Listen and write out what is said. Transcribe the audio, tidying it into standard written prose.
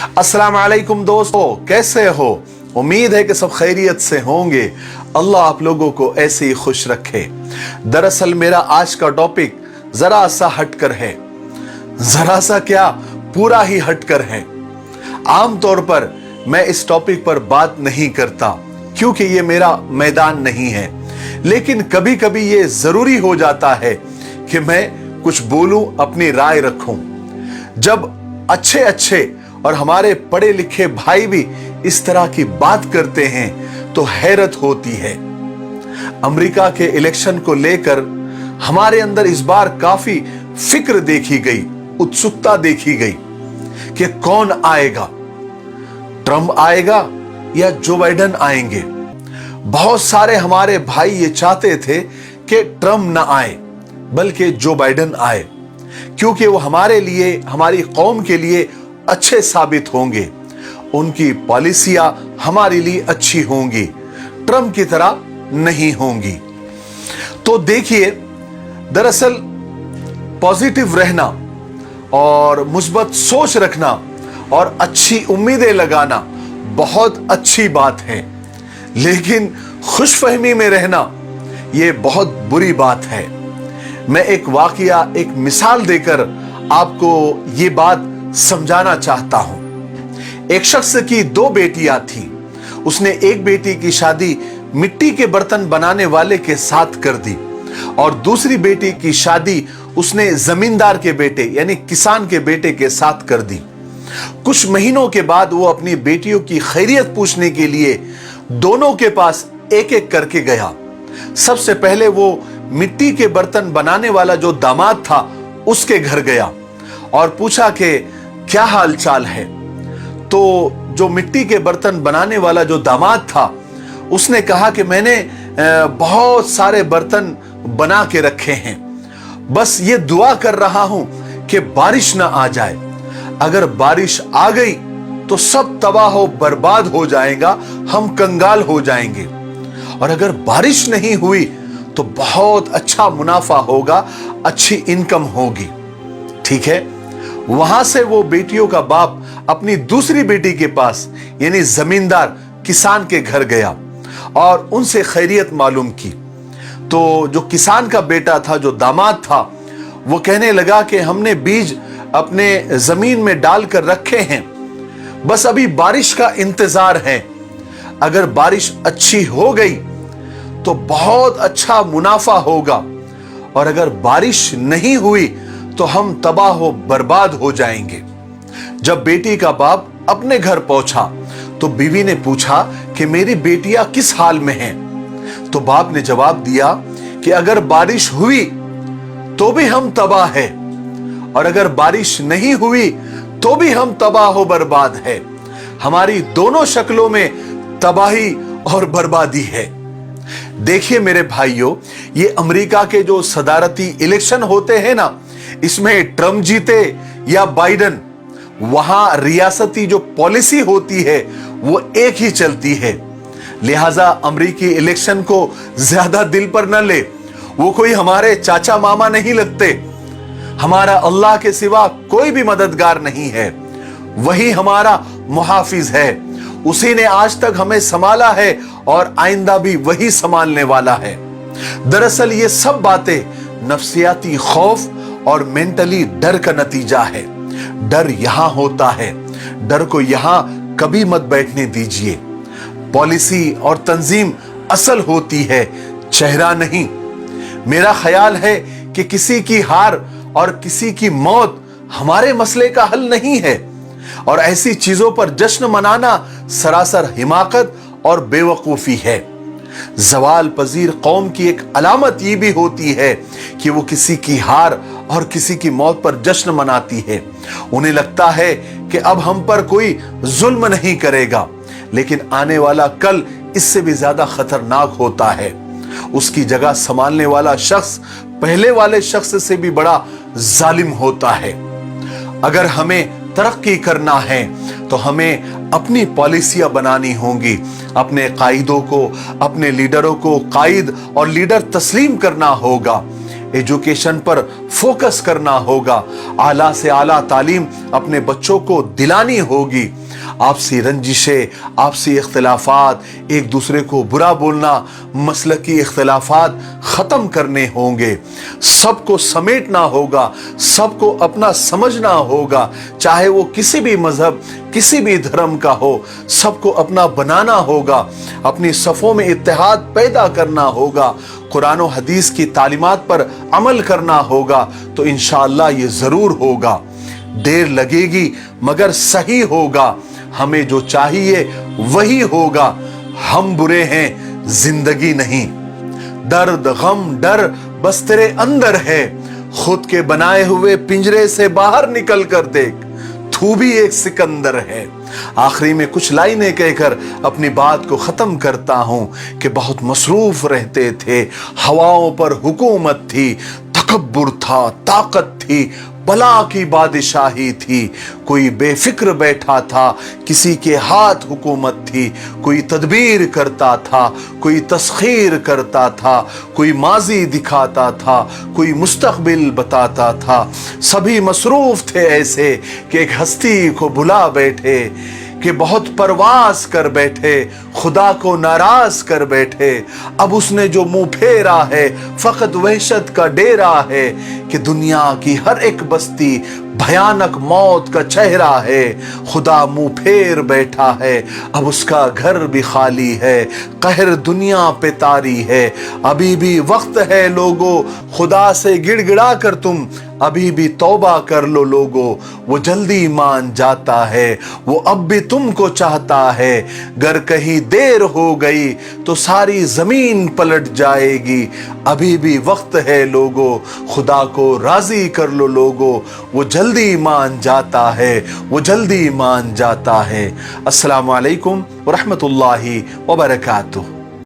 अस्सलाम वालेकुम दोस्तों, कैसे हो? उम्मीद है कि सब खैरियत से होंगे। अल्लाह आप लोगों को ऐसे ही खुश रखे। दरअसल मेरा आज का टॉपिक जरा सा हटकर है, जरा सा क्या पूरा ही हटकर है। आमतौर पर मैं इस टॉपिक पर बात नहीं करता क्योंकि ये मेरा मैदान नहीं है, लेकिन कभी कभी ये जरूरी हो जाता है कि मैं कुछ बोलूं, अपनी राय रखूं। जब अच्छे अच्छे और हमारे पढ़े लिखे भाई भी इस तरह की बात करते हैं तो हैरत होती है। अमेरिका के इलेक्शन को लेकर हमारे अंदर इस बार काफी फिक्र देखी गई, उत्सुकता देखी गई कि कौन आएगा, ट्रंप आएगा या जो बाइडेन आएंगे। बहुत सारे हमारे भाई ये चाहते थे कि ट्रंप ना आए बल्कि जो बाइडेन आए, क्योंकि वो हमारे लिए, हमारी कौम के लिए अच्छे साबित होंगे, उनकी पॉलिसियां हमारे लिए अच्छी होंगी, ट्रंप की तरह नहीं होंगी। तो देखिए, दरअसल पॉजिटिव रहना और मुस्बत सोच रखना और अच्छी उम्मीदें लगाना बहुत अच्छी बात है, लेकिन खुशफहमी में रहना यह बहुत बुरी बात है। मैं एक वाकया, एक मिसाल देकर आपको ये बात समझाना चाहता हूं। एक शख्स की दो बेटियां थीं। उसने एक बेटी की शादी मिट्टी के बर्तन बनाने वाले के साथ कर दी और दूसरी बेटी की शादी उसने जमींदार के बेटे यानी किसान के बेटे के साथ कर दी। कुछ महीनों के बाद वो अपनी बेटियों की खैरियत पूछने के लिए दोनों के पास एक एक करके गया। सबसे पहले वो मिट्टी के बर्तन बनाने वाला जो दामाद था उसके घर गया और पूछा कि क्या हाल चाल है। तो जो मिट्टी के बर्तन बनाने वाला जो दामाद था उसने कहा कि मैंने बहुत सारे बर्तन बना के रखे हैं, बस ये दुआ कर रहा हूं कि बारिश ना आ जाए। अगर बारिश आ गई तो सब तबाह हो बर्बाद हो जाएगा, हम कंगाल हो जाएंगे, और अगर बारिश नहीं हुई तो बहुत अच्छा मुनाफा होगा, अच्छी इनकम होगी। ठीक है। वहां से वो बेटियों का बाप अपनी दूसरी बेटी के पास यानी जमींदार किसान के घर गया और उनसे खैरियत मालूम की। तो जो किसान का बेटा था, जो दामाद था, वो कहने लगा कि हमने बीज अपने जमीन में डालकर रखे हैं, बस अभी बारिश का इंतजार है। अगर बारिश अच्छी हो गई तो बहुत अच्छा मुनाफा होगा, और अगर बारिश नहीं हुई तो हम तबाह हो बर्बाद हो जाएंगे। जब बेटी का बाप अपने घर पहुंचा तो बीवी ने पूछा कि मेरी बेटियां किस हाल में हैं। तो बाप ने जवाब दिया कि अगर बारिश हुई तो भी हम तबाह है, और अगर बारिश नहीं हुई तो भी हम तबाह हो बर्बाद है। हमारी दोनों शक्लों में तबाही और बर्बादी है। देखिए मेरे भाइयों, ये अमेरिका के जो सदारती इलेक्शन होते हैं ना, इसमें ट्रंप जीते या बाइडेन, वहां रियासती जो पॉलिसी होती है वो एक ही चलती है। लिहाजा अमेरिकी इलेक्शन को ज्यादा दिल पर न ले, वो कोई हमारे चाचा मामा नहीं लगते। हमारा अल्लाह के सिवा कोई भी मददगार नहीं है, वही हमारा मुहाफिज है। उसी ने आज तक हमें संभाला है और आइंदा भी वही संभालने वाला है। दरअसल ये सब बातें नफ्सियाती खौफ और मेंटली डर का नतीजा है। डर यहां होता है, डर को यहां कभी मत बैठने दीजिए। पॉलिसी और तंजीम असल होती है, चेहरा नहीं। मेरा ख्याल है कि किसी की हार और किसी की मौत हमारे मसले का हल नहीं है, और ऐसी चीजों पर जश्न मनाना सरासर हिमाकत और बेवकूफी है। जवाल पजीर कौम की एक अलामत ये भी होती है कि वो किसी की हार और किसी की मौत पर जश्न मनाती है। उन्हें लगता है कि अब हम पर कोई जुल्म नहीं करेगा, लेकिन आने वाला कल इससे भी ज्यादा खतरनाक होता है। उसकी जगह संभालने वाला शख्स पहले वाले शख्स से भी बड़ा जालिम होता है। अगर हमें तरक्की करना है तो हमें अपनी पॉलिसियां बनानी होंगी, अपने कायदों को, अपने लीडरों को कायद और लीडर तस्लीम करना होगा। एजुकेशन पर फोकस करना होगा, आला से आला तालीम अपने बच्चों को दिलानी होगी। आपसी रंजिशें, आपसी इख्तिलाफात, एक दूसरे को बुरा बोलना, मसलकी इख्तिलाफात ख़त्म करने होंगे। सबको समेटना होगा, सबको अपना समझना होगा, चाहे वो किसी भी मजहब, किसी भी धर्म का हो, सबको अपना बनाना होगा। अपनी सफ़ों में इत्तेहाद पैदा करना होगा, कुरान और हदीस की तालीमात पर अमल करना होगा, तो इंशाअल्लाह ये ज़रूर होगा। देर लगेगी मगर सही होगा, हमें जो चाहिए वही होगा। हम बुरे हैं, जिंदगी नहीं। दर्द गम डर बस तेरे अंदर है, खुद के बनाए हुए पिंजरे से बाहर निकल कर देख, तू भी एक सिकंदर है। आखिरी में कुछ लाइनें कहकर अपनी बात को खत्म करता हूं कि बहुत मसरूफ रहते थे, हवाओं पर हुकूमत थी, तकब्बुर था, ताकत थी, बला की बादशाही थी। कोई बेफिक्र बैठा था, किसी के हाथ हुकूमत थी, कोई तदबीर करता था, कोई तस्खीर करता था, कोई माजी दिखाता था, कोई मुस्तकबिल बताता था। सभी मसरूफ थे ऐसे कि एक हस्ती को भुला बैठे, कि बहुत परवास कर बैठे, खुदा को नाराज कर बैठे। अब उसने जो मुंह फेरा है फकत वहशत का डेरा है, कि दुनिया की हर एक बस्ती भयानक मौत का चेहरा है। खुदा मुंह फेर बैठा है, अब उसका घर भी खाली है, कहर दुनिया पे तारी है। अभी भी वक्त है लोगो, खुदा से गिड़गिड़ा कर तुम अभी भी तौबा कर लो लोगो, वो जल्दी मान जाता है, वो अब भी तुमको चाहता है। गर कहीं देर हो गई तो सारी जमीन पलट जाएगी, अभी भी वक्त है लोगो, खुदा को राजी कर लो लोगो, वो जल्दी मान जाता है, वो जल्दी मान जाता है। अस्सलामु अलैकुम व रहमतुल्लाहि व बरकातुहू।